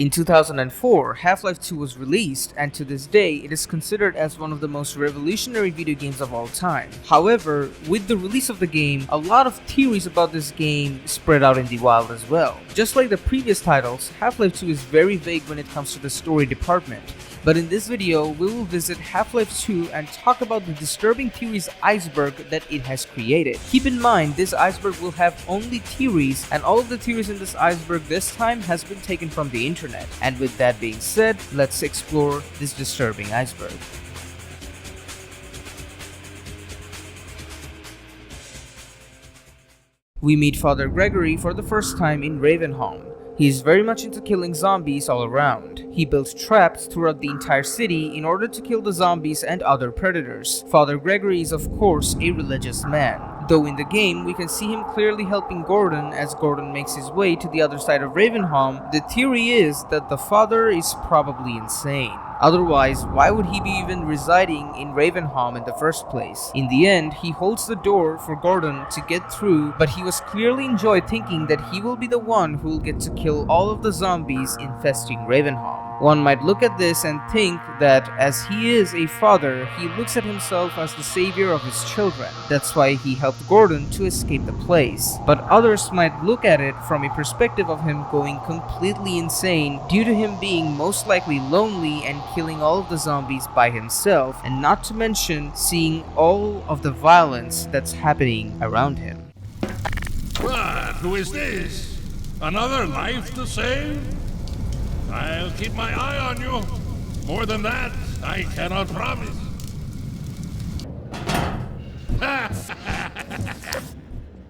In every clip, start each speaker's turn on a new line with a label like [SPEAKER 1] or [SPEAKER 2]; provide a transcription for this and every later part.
[SPEAKER 1] In 2004, Half-Life 2 was released, and to this day, it is considered as one of the most revolutionary video games of all time. However, with the release of the game, a lot of theories about this game spread out in the wild as well. Just like the previous titles, Half-Life 2 is very vague when it comes to the story department. But in this video, we will visit Half-Life 2 and talk about the disturbing theories iceberg that it has created. Keep in mind, this iceberg will have only theories, and all of the theories in this iceberg this time has been taken from the internet. And with that being said, let's explore this disturbing iceberg. We meet Father Gregory for the first time in Ravenholm. He is very much into killing zombies all around. He builds traps throughout the entire city in order to kill the zombies and other predators. Father Gregory is of course a religious man. Though in the game, we can see him clearly helping Gordon as Gordon makes his way to the other side of Ravenholm. The theory is that the father is probably insane. Otherwise, why would he be even residing in Ravenholm in the first place? In the end, he holds the door for Gordon to get through, but he was clearly enjoyed thinking that he will be the one who will get to kill all of the zombies infesting Ravenholm. One might look at this and think that as he is a father, he looks at himself as the savior of his children. That's why he helped Gordon to escape the place. But others might look at it from a perspective of him going completely insane due to him being most likely lonely and killing all of the zombies by himself, and not to mention seeing all of the violence that's happening around him.
[SPEAKER 2] What? Who is this? Another life to save? I'll keep my eye on you. More than that, I cannot promise.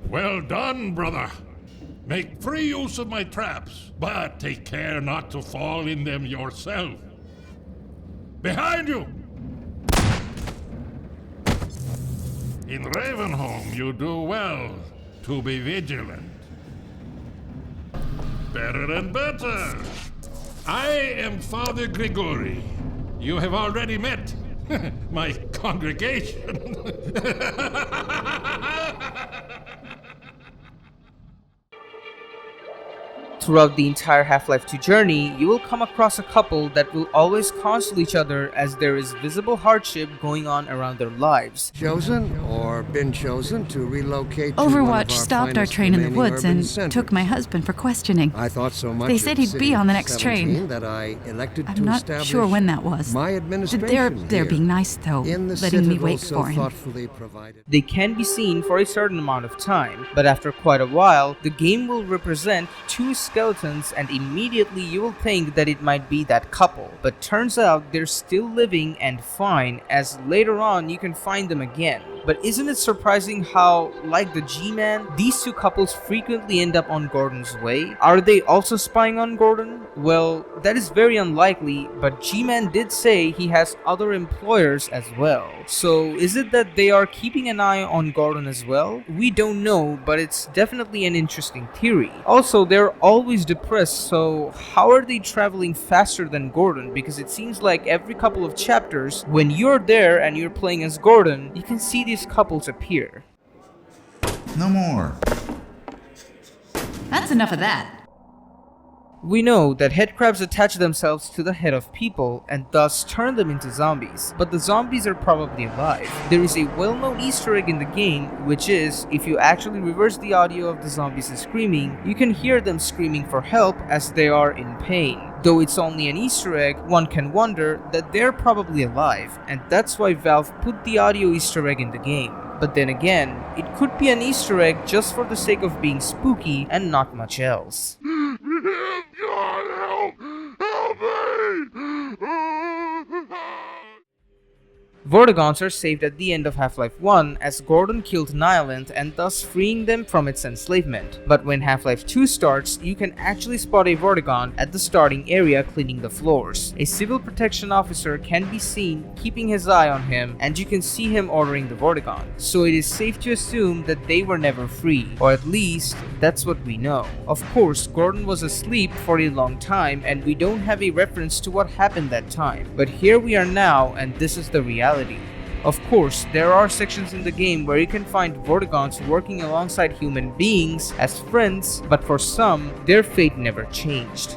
[SPEAKER 2] Well done, brother. Make free use of my traps, but take care not to fall in them yourself. Behind you! In Ravenholm, you do well to be vigilant. Better and better. I am Father Gregory. You have already met my congregation.
[SPEAKER 1] Throughout the entire Half-Life 2 journey, you will come across a couple that will always console each other as there is visible hardship going on around their lives.
[SPEAKER 3] Chosen or been chosen to relocate to one of
[SPEAKER 4] Overwatch
[SPEAKER 3] our
[SPEAKER 4] stopped our
[SPEAKER 3] finest
[SPEAKER 4] train in the
[SPEAKER 3] remaining
[SPEAKER 4] woods
[SPEAKER 3] urban
[SPEAKER 4] and
[SPEAKER 3] centers.
[SPEAKER 4] took my husband for questioning.
[SPEAKER 3] I thought so much
[SPEAKER 4] They
[SPEAKER 3] of
[SPEAKER 4] said
[SPEAKER 3] the
[SPEAKER 4] he'd
[SPEAKER 3] city
[SPEAKER 4] be
[SPEAKER 3] of
[SPEAKER 4] on the next
[SPEAKER 3] 17
[SPEAKER 4] train.
[SPEAKER 3] that I elected
[SPEAKER 4] I'm
[SPEAKER 3] to
[SPEAKER 4] not
[SPEAKER 3] establish
[SPEAKER 4] sure when that was.
[SPEAKER 3] my administration
[SPEAKER 4] They're
[SPEAKER 3] here
[SPEAKER 4] being nice though,
[SPEAKER 3] in the
[SPEAKER 4] letting me
[SPEAKER 3] citadel
[SPEAKER 4] wait
[SPEAKER 3] so
[SPEAKER 4] for him.
[SPEAKER 3] thoughtfully provided.
[SPEAKER 1] They can be seen for a certain amount of time, but after quite a while, the game will represent two skeletons and immediately you will think that it might be that couple. But turns out they're still living and fine, as later on you can find them again. But isn't it surprising how, like the G-Man, these two couples frequently end up on Gordon's way? Are they also spying on Gordon? Well, that is very unlikely, but G-Man did say he has other employers as well. So is it that they are keeping an eye on Gordon as well? We don't know, but it's definitely an interesting theory. Also, they're always depressed, so how are they traveling faster than Gordon? Because it seems like every couple of chapters, when you're there and you're playing as Gordon, you can see these couples appear.
[SPEAKER 5] No more.
[SPEAKER 4] That's enough of that.
[SPEAKER 1] We know that headcrabs attach themselves to the head of people and thus turn them into zombies, but the zombies are probably alive. There is a well-known Easter egg in the game, which is, if you actually reverse the audio of the zombies screaming, you can hear them screaming for help as they are in pain. Though it's only an Easter egg, one can wonder that they're probably alive, and that's why Valve put the audio Easter egg in the game. But then again, it could be an Easter egg just for the sake of being spooky and not much else.
[SPEAKER 2] God, help me!
[SPEAKER 1] Vortigons are saved at the end of Half-Life 1 as Gordon killed Nylund and thus freeing them from its enslavement. But when Half-Life 2 starts, you can actually spot a Vortigon at the starting area cleaning the floors. A civil protection officer can be seen keeping his eye on him, and you can see him ordering the Vortigon. So it is safe to assume that they were never free, or at least that's what we know. Of course, Gordon was asleep for a long time and we don't have a reference to what happened that time. But here we are now, and this is the reality. Of course, there are sections in the game where you can find Vortigons working alongside human beings as friends, but for some, their fate never changed.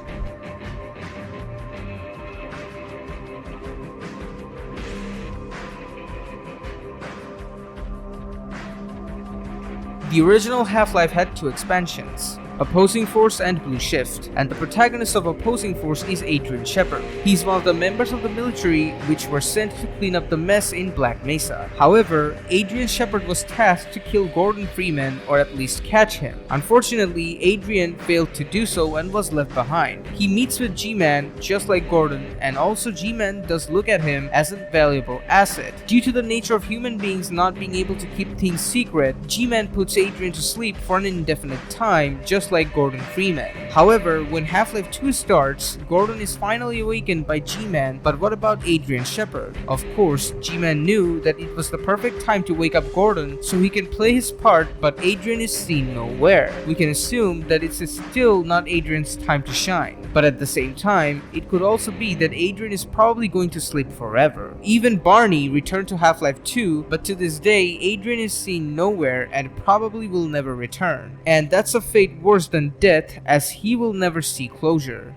[SPEAKER 1] The original Half-Life had two expansions, Opposing Force and Blue Shift, and the protagonist of Opposing Force is Adrian Shepard. He's one of the members of the military which were sent to clean up the mess in Black Mesa. However, Adrian Shepard was tasked to kill Gordon Freeman, or at least catch him. Unfortunately, Adrian failed to do so and was left behind. He meets with G-Man just like Gordon, and also G-Man does look at him as a valuable asset. Due to the nature of human beings not being able to keep things secret, G-Man puts Adrian to sleep for an indefinite time, just like Gordon Freeman. However, when Half-Life 2 starts, Gordon is finally awakened by G-Man, but what about Adrian Shepard? Of course, G-Man knew that it was the perfect time to wake up Gordon so he can play his part, but Adrian is seen nowhere. We can assume that it's still not Adrian's time to shine, but at the same time, it could also be that Adrian is probably going to sleep forever. Even Barney returned to Half-Life 2, but to this day, Adrian is seen nowhere and probably will never return. And that's a fate worse than death, as he will never see closure.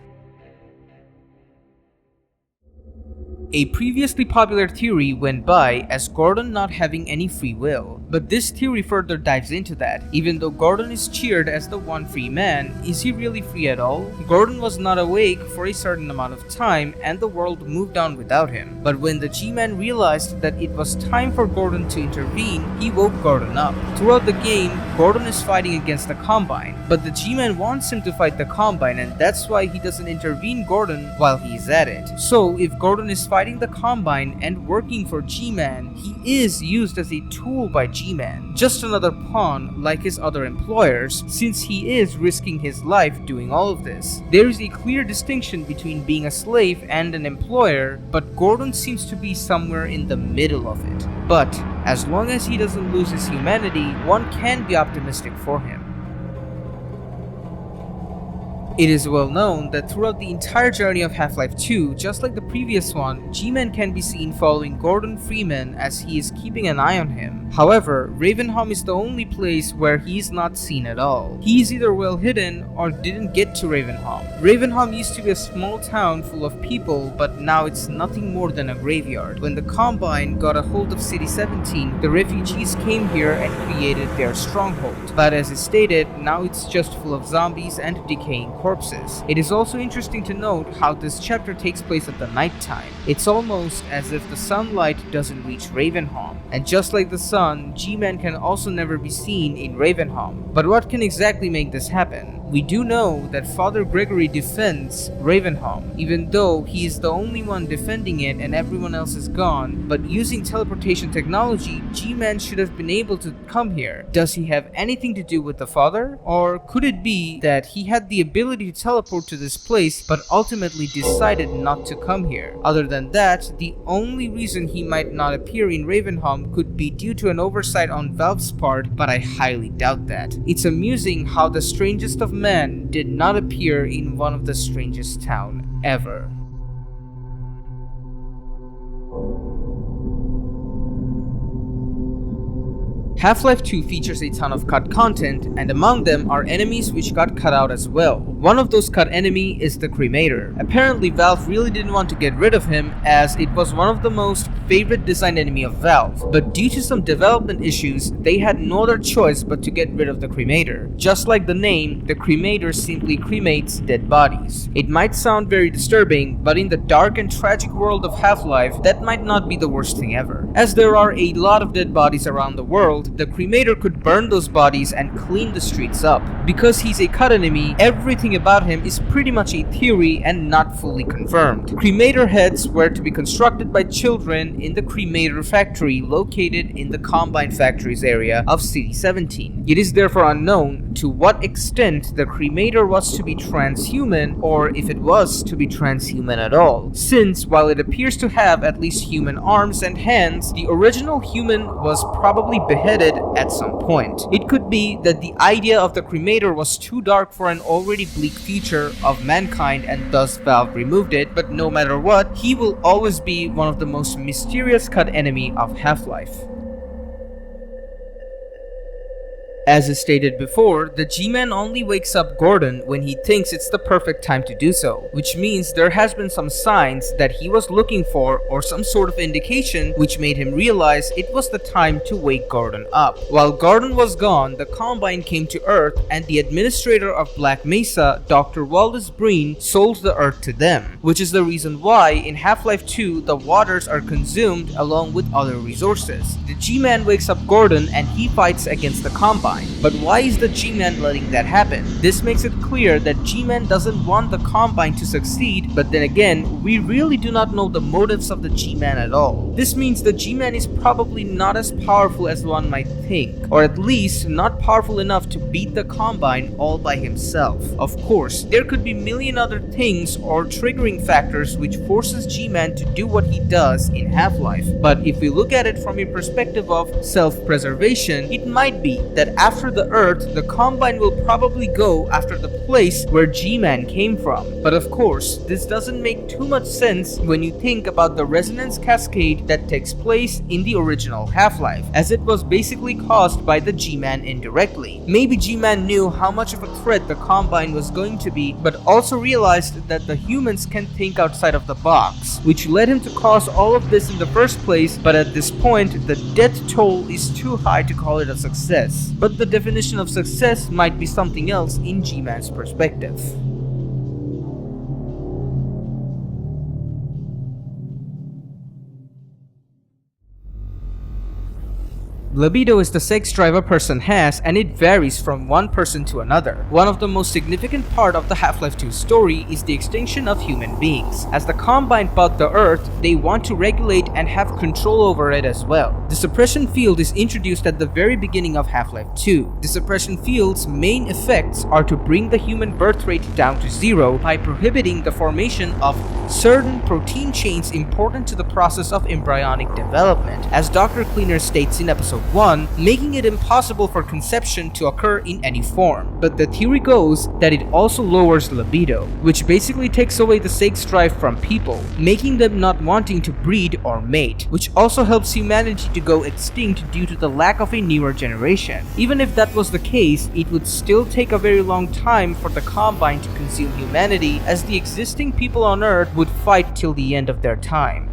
[SPEAKER 1] A previously popular theory went by as Gordon not having any free will, but this theory further dives into that. Even though Gordon is cheered as the one free man, is he really free at all? Gordon was not awake for a certain amount of time and the world moved on without him. But when the G-Man realized that it was time for Gordon to intervene, he woke Gordon up. Throughout the game, Gordon is fighting against the Combine, but the G-Man wants him to fight the Combine, and that's why he doesn't intervene Gordon while he's at it. So if Gordon is fighting the Combine and working for G-Man, he is used as a tool by G-Man, just another pawn like his other employers, since he is risking his life doing all of this. There is a clear distinction between being a slave and an employer, but Gordon seems to be somewhere in the middle of it. But as long as he doesn't lose his humanity, one can be optimistic for him. It is well known that throughout the entire journey of Half-Life 2, just like the previous one, G-Man can be seen following Gordon Freeman as he is keeping an eye on him. However, Ravenholm is the only place where he is not seen at all. He is either well hidden or didn't get to Ravenholm. Ravenholm used to be a small town full of people, but now it's nothing more than a graveyard. When the Combine got a hold of City 17, the refugees came here and created their stronghold. But as is stated, now it's just full of zombies and decaying corpses. It is also interesting to note how this chapter takes place at the night time. It's almost as if the sunlight doesn't reach Ravenholm. And just like the sun, G-Man can also never be seen in Ravenholm. But what can exactly make this happen? We do know that Father Gregory defends Ravenholm, even though he is the only one defending it and everyone else is gone, but using teleportation technology, G-Man should have been able to come here. Does he have anything to do with the Father? Or could it be that he had the ability to teleport to this place but ultimately decided not to come here? Other than that, the only reason he might not appear in Ravenholm could be due to an oversight on Valve's part, but I highly doubt that. It's amusing how the strangest of men did not appear in one of the strangest town ever. Half-Life 2 features a ton of cut content, and among them are enemies which got cut out as well. One of those cut enemy is the Cremator. Apparently Valve really didn't want to get rid of him, as it was one of the most favorite design enemy of Valve, but due to some development issues, they had no other choice but to get rid of the Cremator. Just like the name, the Cremator simply cremates dead bodies. It might sound very disturbing, but in the dark and tragic world of Half-Life, that might not be the worst thing ever. As there are a lot of dead bodies around the world, the Cremator could burn those bodies and clean the streets up. Because he's a cut enemy, everything about him is pretty much a theory and not fully confirmed. Cremator heads were to be constructed by children in the Cremator factory located in the Combine Factories area of City 17. It is therefore unknown to what extent the Cremator was to be transhuman, or if it was to be transhuman at all, since while it appears to have at least human arms and hands, the original human was probably beheaded at some point. It could be that the idea of the Cremator was too dark for an already bleak future of mankind and thus Valve removed it, but no matter what, he will always be one of the most mysterious cut enemy of Half-Life. As is stated before, the G-Man only wakes up Gordon when he thinks it's the perfect time to do so, which means there has been some signs that he was looking for or some sort of indication which made him realize it was the time to wake Gordon up. While Gordon was gone, the Combine came to Earth and the administrator of Black Mesa, Dr. Wallace Breen, sold the Earth to them, which is the reason why in Half-Life 2 the waters are consumed along with other resources. The G-Man wakes up Gordon and he fights against the Combine. But why is the G-Man letting that happen? This makes it clear that G-Man doesn't want the Combine to succeed, but then again, we really do not know the motives of the G-Man at all. This means the G-Man is probably not as powerful as one might think, or at least not powerful enough to beat the Combine all by himself. Of course, there could be a million other things or triggering factors which forces G-Man to do what he does in Half-Life, but if we look at it from a perspective of self-preservation, it might be that after the Earth, the Combine will probably go after the place where G-Man came from. But of course, this doesn't make too much sense when you think about the resonance cascade that takes place in the original Half-Life, as it was basically caused by the G-Man indirectly. Maybe G-Man knew how much of a threat the Combine was going to be, but also realized that the humans can think outside of the box, which led him to cause all of this in the first place, but at this point, the death toll is too high to call it a success. But the definition of success might be something else in G-Man's perspective. Libido is the sex drive a person has, and it varies from one person to another. One of the most significant part of the Half-Life 2 story is the extinction of human beings. As the Combine bought the Earth, they want to regulate and have control over it as well. The suppression field is introduced at the very beginning of Half-Life 2. The suppression field's main effects are to bring the human birth rate down to 0 by prohibiting the formation of certain protein chains important to the process of embryonic development, as Dr. Cleaner states in episode 1, making it impossible for conception to occur in any form. But the theory goes that it also lowers libido, which basically takes away the sex drive from people, making them not wanting to breed or mate, which also helps humanity to go extinct due to the lack of a newer generation. Even if that was the case, it would still take a very long time for the Combine to consume humanity, as the existing people on Earth would fight till the end of their time.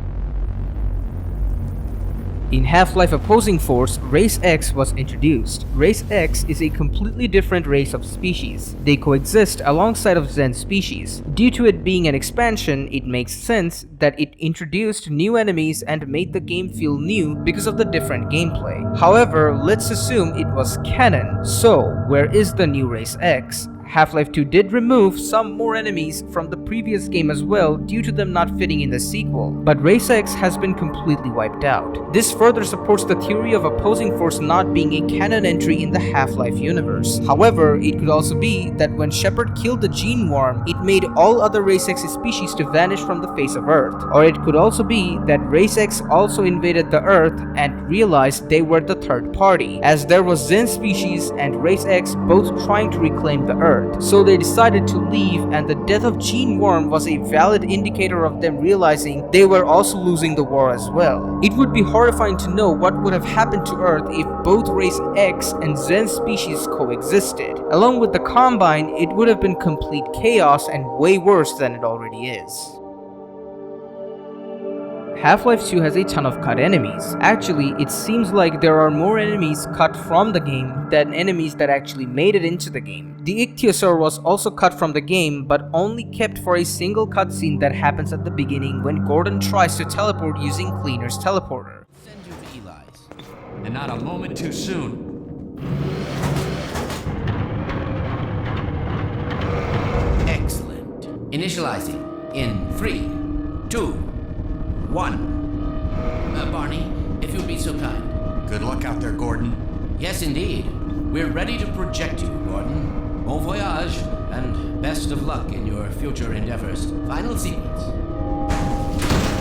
[SPEAKER 1] In Half-Life Opposing Force, Race X was introduced. Race X is a completely different race of species. They coexist alongside of Zen species. Due to it being an expansion, it makes sense that it introduced new enemies and made the game feel new because of the different gameplay. However, let's assume it was canon. So, where is the new Race X? Half-Life 2 did remove some more enemies from the previous game as well due to them not fitting in the sequel, but Race X has been completely wiped out. This further supports the theory of Opposing Force not being a canon entry in the Half-Life universe. However, it could also be that when Shepard killed the Gene Worm, it made all other Race X species to vanish from the face of Earth. Or it could also be that Race X also invaded the Earth and realized they were the third party, as there was Zen species and Race X both trying to reclaim the Earth. So they decided to leave, and the death of Gene Worm was a valid indicator of them realizing they were also losing the war as well. It would be horrifying to know what would have happened to Earth if both Race X and Zen species coexisted. Along with the Combine, it would have been complete chaos and way worse than it already is. Half-Life 2 has a ton of cut enemies. Actually, it seems like there are more enemies cut from the game than enemies that actually made it into the game. The Ichthyosaur was also cut from the game, but only kept for a single cutscene that happens at the beginning when Gordon tries to teleport using Cleaner's teleporter.
[SPEAKER 6] Send you to Eli's. And not a moment too soon. Excellent. Initializing in 3, 2, 1. Barney, if you'd be so kind.
[SPEAKER 5] Good luck out there, Gordon.
[SPEAKER 6] Yes, indeed. We're ready to project you, Gordon. Bon voyage, and best of luck in your future endeavors. Final sequence.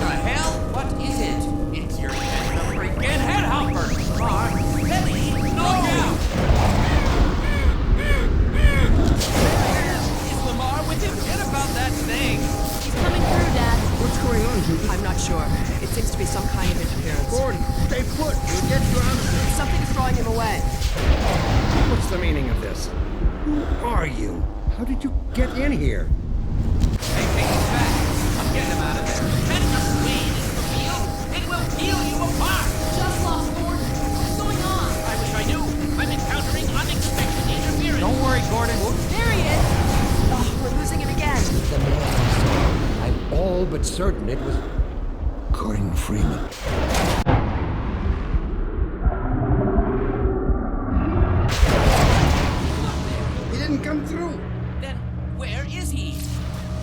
[SPEAKER 6] The hell? What is it? It's your head, the freaking headhopper! Mark, Billy, knock out! Is Lamar with him? Forget about that thing!
[SPEAKER 7] He's coming through, Dad.
[SPEAKER 3] What's going on, Judy?
[SPEAKER 8] I'm not sure. It seems to be some kind of interference.
[SPEAKER 3] Gordon, stay put. We'll get you out of there.
[SPEAKER 8] Something's drawing him away.
[SPEAKER 3] What's meaning of this? Who are you? How did you get in here?
[SPEAKER 6] Hey, take these back. I'm getting them out of there. Send the weed into the field. It will peel you apart.
[SPEAKER 7] Just lost Gordon. What's going on?
[SPEAKER 6] I wish I knew. I'm encountering unexpected interference. Don't worry, Gordon.
[SPEAKER 8] There he is! Oh, we're losing him again.
[SPEAKER 3] The man I saw. I'm all but certain it was Gordon Freeman. He didn't come through.
[SPEAKER 6] Then where is he?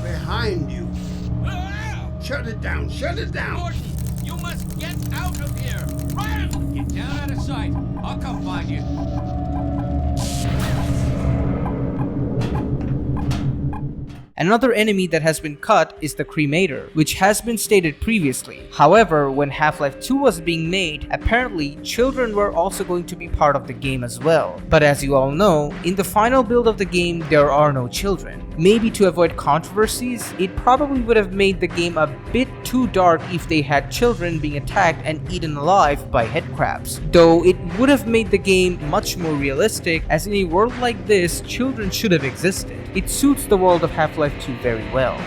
[SPEAKER 3] Behind you.
[SPEAKER 6] Ah!
[SPEAKER 3] Shut it down. Shut it down.
[SPEAKER 6] Gordon, you must get out of here. Run! Get down out of sight. I'll come find you.
[SPEAKER 1] Another enemy that has been cut is the Cremator, which has been stated previously. However, when Half-Life 2 was being made, apparently children were also going to be part of the game as well. But as you all know, in the final build of the game, there are no children. Maybe to avoid controversies, it probably would have made the game a bit too dark if they had children being attacked and eaten alive by headcrabs. Though it would have made the game much more realistic, as in a world like this, children should have existed. It suits the world of Half-Life 2 very well.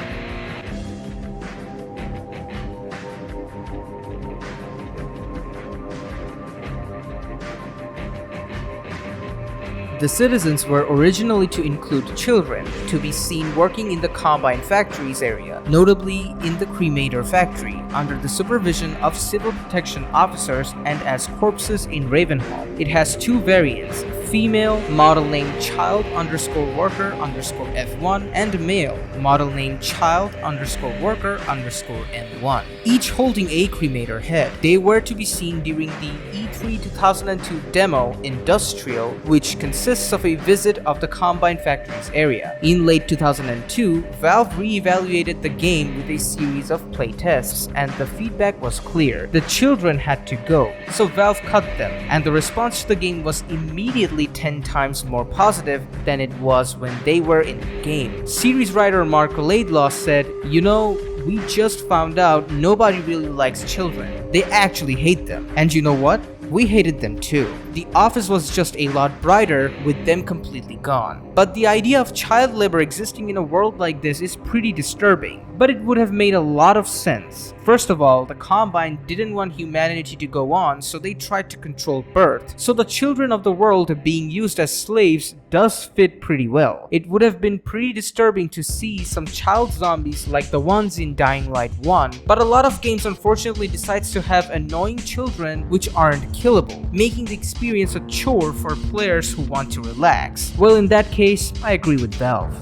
[SPEAKER 1] The citizens were originally to include children, to be seen working in the Combine Factories area, notably in the Cremator factory, under the supervision of civil protection officers and as corpses in Ravenholm. It has two variants, female, model name child_worker_F1, and male, model name child_worker_N1, each holding a cremator head. They were to be seen during the E3 2002 demo Industrial, which consists of a visit of the Combine Factories area. In late 2002, Valve re-evaluated the game with a series of playtests, and the feedback was clear. The children had to go, so Valve cut them, and the response to the game was immediately 10 times more positive than it was when they were in the game. Series writer Mark Laidlaw said, "You know, we just found out nobody really likes children. They actually hate them. And you know what? We hated them too. The office was just a lot brighter with them completely gone." But the idea of child labor existing in a world like this is pretty disturbing, but it would have made a lot of sense. First of all, the Combine didn't want humanity to go on, so they tried to control birth. So the children of the world being used as slaves does fit pretty well. It would have been pretty disturbing to see some child zombies like the ones in Dying Light 1, but a lot of games unfortunately decides to have annoying children which aren't killable, making the experience a chore for players who want to relax. Well, in that case, I agree with Valve.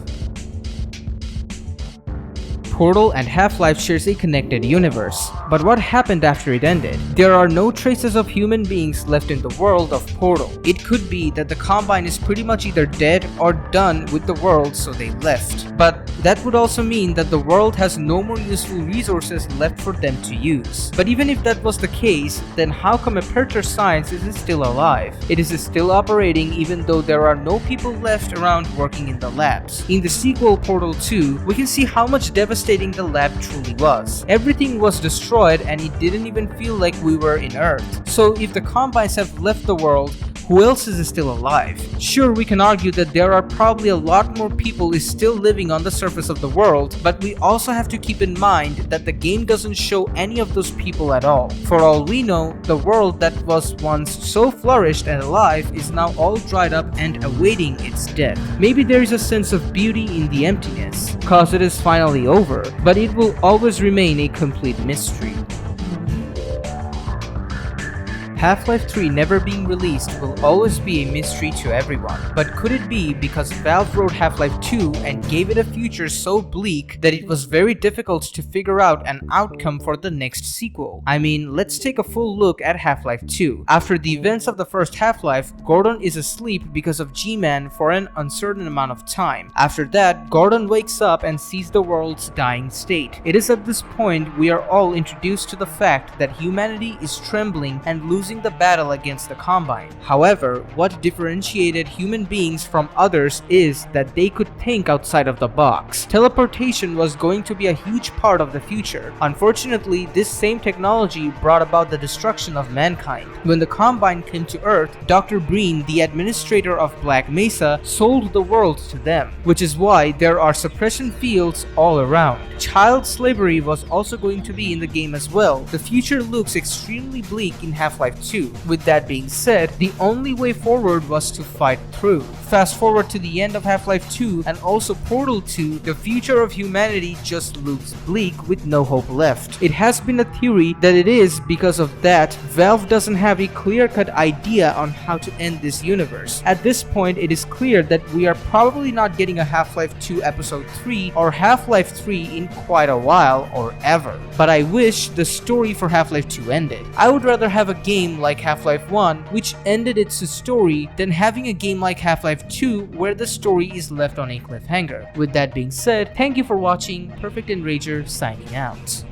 [SPEAKER 1] Portal and Half-Life shares a connected universe, but what happened after it ended? There are no traces of human beings left in the world of Portal. It could be that the Combine is pretty much either dead or done with the world, so they left. But that would also mean that the world has no more useful resources left for them to use. But even if that was the case, then how come Aperture Science is still alive? It is still operating even though there are no people left around working in the labs. In the sequel Portal 2, we can see how much devastation the lab truly was. Everything was destroyed and it didn't even feel like we were in Earth. So if the Combines have left the world, who else is still alive? Sure, we can argue that there are probably a lot more people still living on the surface of the world, but we also have to keep in mind that the game doesn't show any of those people at all. For all we know, the world that was once so flourished and alive is now all dried up and awaiting its death. Maybe there is a sense of beauty in the emptiness, cause it is finally over, but it will always remain a complete mystery. Half-Life 3 never being released will always be a mystery to everyone, but could it be because Valve wrote Half-Life 2 and gave it a future so bleak that it was very difficult to figure out an outcome for the next sequel? I mean, let's take a full look at Half-Life 2. After the events of the first Half-Life, Gordon is asleep because of G-Man for an uncertain amount of time. After that, Gordon wakes up and sees the world's dying state. It is at this point we are all introduced to the fact that humanity is trembling and losing losing the battle against the Combine. However, what differentiated human beings from others is that they could think outside of the box. Teleportation was going to be a huge part of the future. Unfortunately, this same technology brought about the destruction of mankind. When the Combine came to Earth, Dr. Breen, the administrator of Black Mesa, sold the world to them, which is why there are suppression fields all around. Child slavery was also going to be in the game as well. The future looks extremely bleak in Half-Life 2. With that being said, the only way forward was to fight through. Fast forward to the end of Half-Life 2 and also Portal 2, the future of humanity just looks bleak with no hope left. It has been a theory that it is because of that Valve doesn't have a clear-cut idea on how to end this universe. At this point, it is clear that we are probably not getting a Half-Life 2 Episode 3 or Half-Life 3 in quite a while or ever. But I wish the story for Half-Life 2 ended. I would rather have a game like Half-Life 1 which ended its story than having a game like Half-Life 2 where the story is left on a cliffhanger. With that being said, thank you for watching. Perfect Enrager signing out.